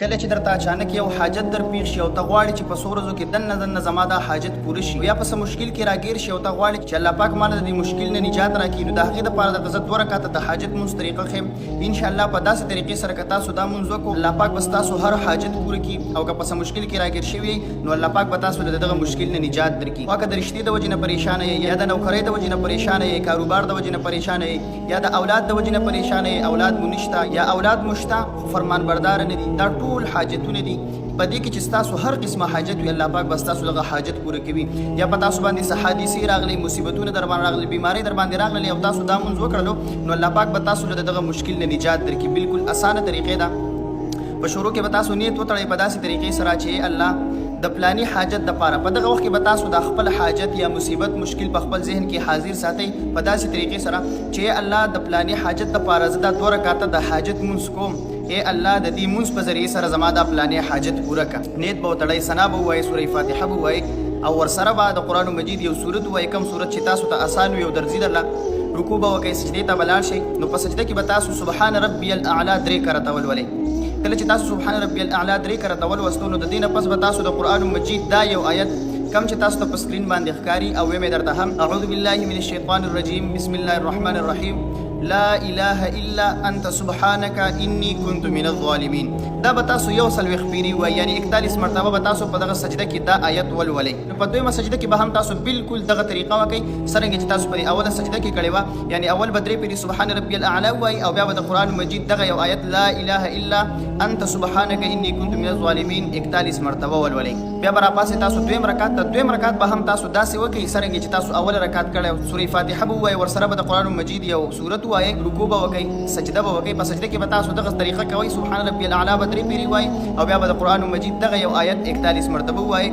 کله چې درته اچانک یو حاجت در پیښ شي او ته غواړې چې په څو ورځو کې دننه زما دا حاجت پوره شي یا په څه مشکل کې راګیر شي او ته غواړې چې الله پاک ماله د دې مشکل نه نجات راکړي نو د هغې دپاره درته زه 2 رکعته د حاجت مونځ طریقه ښیم انشاءالله په داسې طریقې سره که تاسو دا مونځ وکړو الله پاک به ستاسو هر حاجت پوره کړي او که په څه مشکل کې راګیر شوي نو الله پاک به تاسو د دغه مشکل نه نجات درکړي واکه د رشتې د وجې نه پریشانه یې یا د نوکرۍ د وجې نه پریشانه یې کاروبار د وجې نه پریشانه یې یا د اولاد د وجې نه پریشانه یې اولاد مو نشته یا اولاد مو شته خو فرمانبرداره نه دي دا ټول حاجتونه دي په دې کې چې ستاسو هر قسمه حاجت وي الله پاک به ستاسو دغه حاجت پوره کوي یا په تاسو باندې څه حادثې راغلي مصیبتونه در باندې راغلي بیمارۍ در باندې راغلي او تاسو دا مونځ وکړلو نو الله پاک به تاسو له دغه مشکل نه نجات درکړي بالکل اسانه طریقې ده په شروع کې به تاسو نیت وتړئ په داسې طریقې سره چې الله د پلاني حاجت دپاره په دغه وخت کې به تاسو د خپل حاجت یا مصیبت مشکل په خپل ذهن کې حاضر ساتئ په داسې طریقې سره چې الله د پلاني حاجت دپاره زه دا 2 رکعته د حاجت مونځ کوم اے الله د دې مونځ په ذریعې سره زما دا پلانې حاجت پوره کړه نیت به وتړئ ثنا به ووایئ سورې فاتحه به ووایئ او ورسره به د قرآن مجید یو سورت ووایئ کوم سورت چې تاسو ته اسان وي او درځي درله رکوع به وکئ سجدې ته به لاړ شئ نو په سجده کې به تاسو سبحان ربي الاعلی 3 کرته ولولئ کله چې تاسو سبحان ربي الاعلی 3 کرته ولوستو نو د دې نه پس به تاسو د قرآن مجید دا یو آیت کم چې تاسو ته په سکرین باندې ښکاري او ویې مې درته هم اعوذ بالله من الشیطان الرجیم بسم الله الرحمن الرحیم لا اله الا انت سبحانك اني كنت من الظالمين دا به تاسو یو څلوېښت پیري وایي یعنی 41 مرتبه به تاسو په دغه سجده کې دا آیت ولولئ نو په دویمه سجده کې به هم تاسو بالکل دغه طریقه وکئ څرنګه چې تاسو په دې اوله سجده کې کړې وه یعنی اول به 3 پیري سبحان ربي الاعلی وایي او بیا به د قرآن مجید دغه یو آیت لا اله الا انت سبحانك اني كنت من الظالمين 41 مرتبه ولولئ بیا به راپاسې تاسو دویم رکعت د دویم رکعت به هم تاسو داسې وکئ څرنګه چې تاسو اول رکعت کړی سورې فاتحه به ووایئ ورسره به د قرآن مجید یو سورت ووایئ رکوع به وکئ سجده به وکئ په سجده کې به تاسو دغه طریقه کوئ سبحان ربي الاعلی به 3 پیري وایئ او بیا به د قرآن مجید دغه یو آیت 41 مرتبه ووایئ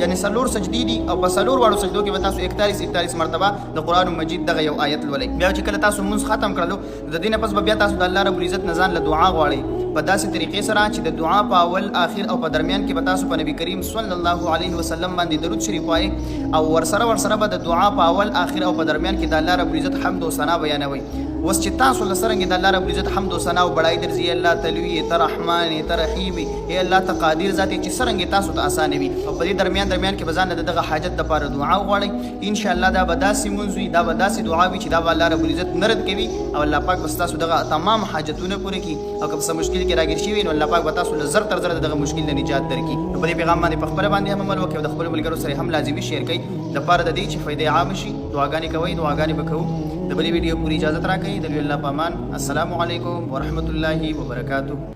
یعنی 4 سجدې دي او په 4 واړو سجدو کې به تاسو 41 مرتبه د قرآن مجید دغه یو آیت لولئ بیا چې کله تاسو مونځ ختم کړلو د دې نه پس به بیا تاسو د الله رب العزت نه ځان له دعا غواړئ په داسې طریقې سره چې د دعا په اول آخر او په درمیان کې به تاسو په نبی کریم صلی الله علیه وسلم باندې درود شریف وایئ او ورسره به د دعا په اول آخر او په درمیان کې د الله رب العزت حمد او ثنا بیانوئ اوس چې تاسو له څرنګې د الله رب العزت حمد او ثنا او بړایي درځي الله تلوي ته رحمان ته رحیم ای الله ته قادر ذات چې څرنګې تاسو ته اسانه وي او په دې درمیان کې به ځان له دغه حاجت دپاره دعا وغواړئ انشاءالله دا به داسې مونځ وي دا به داسې دعا وي چې دا به الله رب العزت نه رد کوي او الله پاک به ستاسو دغه تمام حاجتونه پوره کړي او که په څه مشکل کې راګیر شوي نو الله پاک به تاسو له زر تر زره دغه مشکل نه نجات درکړي نو په دې پیغام باندې په خپله باندې هم عمل وکړئ او د خپلو ملګرو سره هم لازمي شیر کړئ دپاره د دې چې فایدې عامه شي دعاګانې کوئ دعاګانې به کوو د بلې ویډیو پوری اجازت راکړئ د الله په امان السلام علیکم ورحمت الله وبرکاتہ